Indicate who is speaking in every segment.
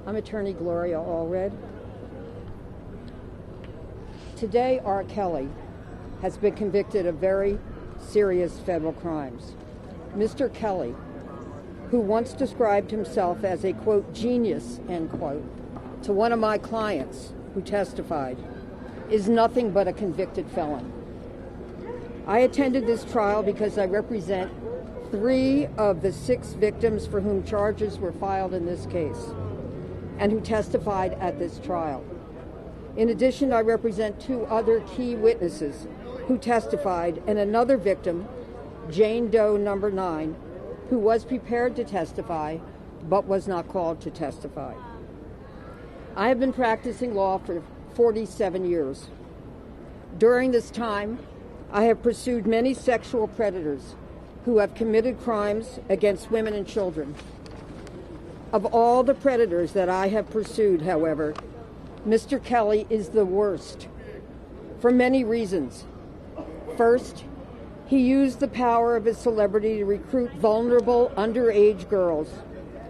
Speaker 1: I'm attorney Gloria Allred. Today, R.Kelly has been convicted of very serious federal crimes. Mr. Kelly, who once described himself as a, quote, genius, end quote, to one of my clients who testified, is nothing but a convicted felon. I attended this trial because I represent 3 of the 6 victims for whom charges were filed in this case and who testified at this trial. In addition, I represent 2 other key witnesses who testified and another victim, Jane Doe number 9, who was prepared to testify but was not called to testify. I have been practicing law for 47 years. During this time, I have pursued many sexual predators who have committed crimes against women and children. Of all the predators that I have pursued, however, Mr. Kelly is the worst for many reasons. First, he used the power of his celebrity to recruit vulnerable underage girls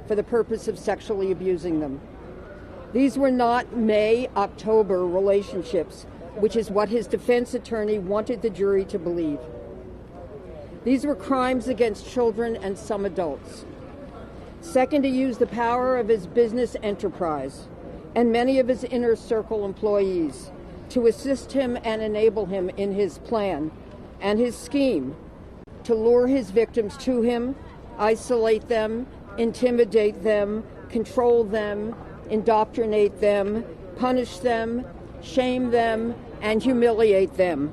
Speaker 1: for the purpose of sexually abusing them. These were not May-October relationships, which is what his defense attorney wanted the jury to believe. These were crimes against children and some adults. Second, he used the power of his business enterprise and many of his inner circle employees to assist him and enable him in his plan and his scheme to lure his victims to him, isolate them, intimidate them, control them, indoctrinate them, punish them, shame them, and humiliate them,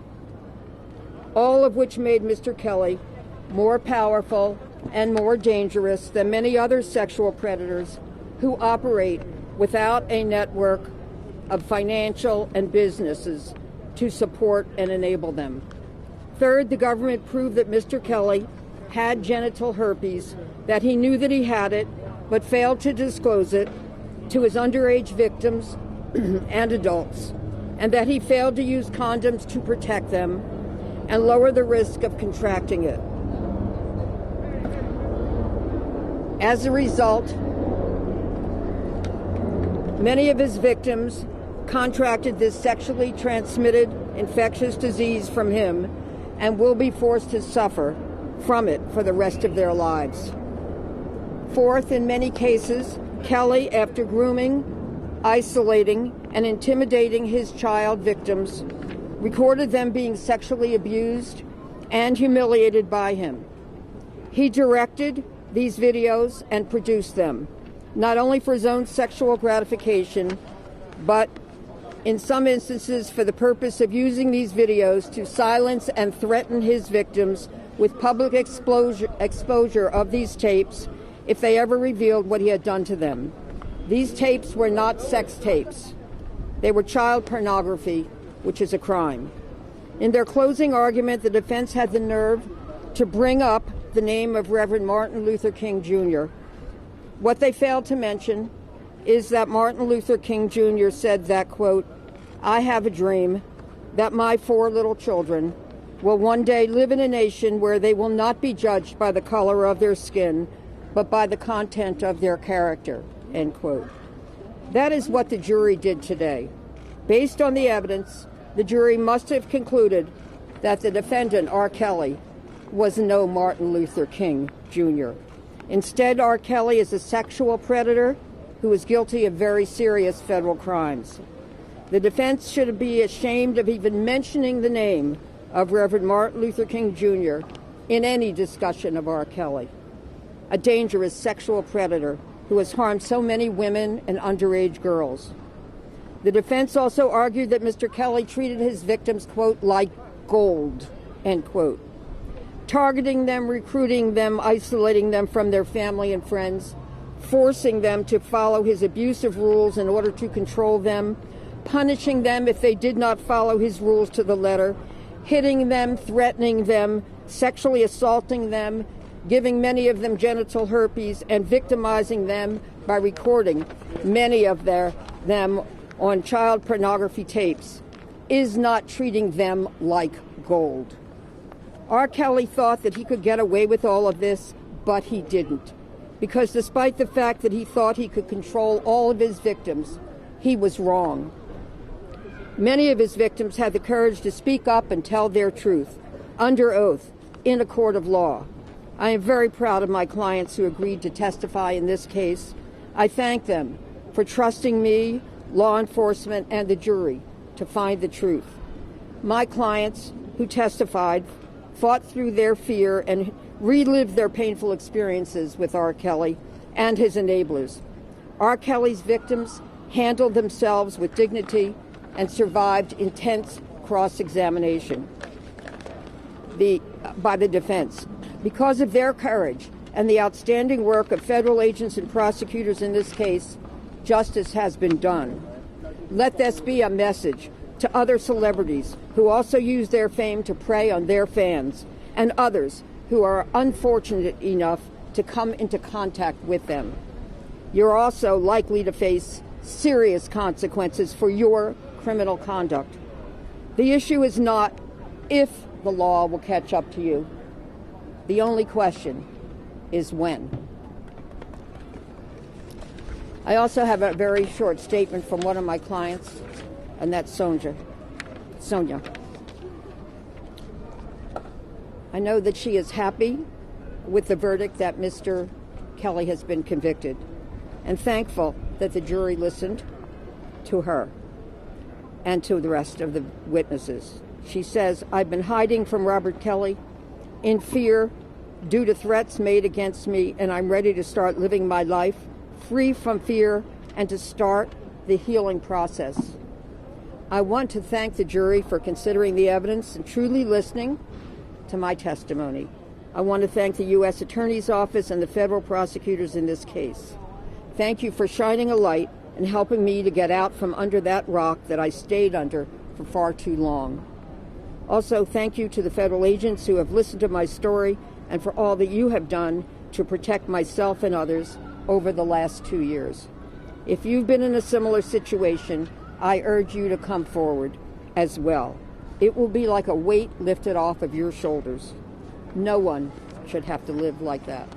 Speaker 1: all of which made Mr. Kelly more powerful and more dangerous than many other sexual predators who operate without a network of financial and businesses to support and enable them. Third, the government proved that Mr. Kelly had genital herpes, that he knew that he had it, but failed to disclose it to his underage victims and adults, and that he failed to use condoms to protect them and lower the risk of contracting it. As a result, many of his victims contracted this sexually transmitted infectious disease from him and will be forced to suffer from it for the rest of their lives. Fourth, in many cases, Kelly, after grooming, isolating, and intimidating his child victims, recorded them being sexually abused and humiliated by him. He directed these videos and produced them, not only for his own sexual gratification, but in some instances for the purpose of using these videos to silence and threaten his victims with public exposure of these tapes if they ever revealed what he had done to them. These tapes were not sex tapes. They were child pornography, which is a crime. In their closing argument, the defense had the nerve to bring up the name of Reverend Martin Luther King Jr. What they failed to mention is that Martin Luther King Jr. said that, quote, "I have a dream that my 4 little children will one day live in a nation where they will not be judged by the color of their skin, but by the content of their character," end quote. That is what the jury did today. Based on the evidence, the jury must have concluded that the defendant, R.Kelly, was no Martin Luther King Jr. Instead, R.Kelly is a sexual predator who is guilty of very serious federal crimes. The defense should be ashamed of even mentioning the name of Reverend Martin Luther King Jr. in any discussion of R.Kelly, a dangerous sexual predator who has harmed so many women and underage girls. The defense also argued that Mr. Kelly treated his victims, quote, like gold, end quote, targeting them, recruiting them, isolating them from their family and friends, forcing them to follow his abusive rules in order to control them, punishing them if they did not follow his rules to the letter, hitting them, threatening them, sexually assaulting them, giving many of them genital herpes, and victimizing them by recording many of them on child pornography tapes, is not treating them like gold. R. Kelly thought that he could get away with all of this, but he didn't, because despite the fact that he thought he could control all of his victims, he was wrong. Many of his victims had the courage to speak up and tell their truth, under oath, in a court of law. I am very proud of my clients who agreed to testify in this case. I thank them for trusting me, law enforcement, and the jury to find the truth. My clients who testified fought through their fear and relived their painful experiences with R.Kelly and his enablers. R.Kelly's victims handled themselves with dignity and survived intense cross-examination by the defense. Because of their courage and the outstanding work of federal agents and prosecutors in this case, justice has been done. Let this be a message to other celebrities who also use their fame to prey on their fans and others who are unfortunate enough to come into contact with them. You're also likely to face serious consequences for your criminal conduct. The issue is not if the law will catch up to you. The only question is when. I also have a very short statement from one of my clients, and that's Sonia. I know that she is happy with the verdict that Mr. Kelly has been convicted, and thankful that the jury listened to her and to the rest of the witnesses. She says, "I've been hiding from Robert Kelly in fear due to threats made against me, and I'm ready to start living my life free from fear and to start the healing process." I want to thank the jury for considering the evidence and truly listening to my testimony. I want to thank the U.S. Attorney's Office and the federal prosecutors in this case. Thank you for shining a light and helping me to get out from under that rock that I stayed under for far too long. Also, thank you to the federal agents who have listened to my story and for all that you have done to protect myself and others over the last 2 years. If you've been in a similar situation, I urge you to come forward as well. It will be like a weight lifted off of your shoulders. No one should have to live like that.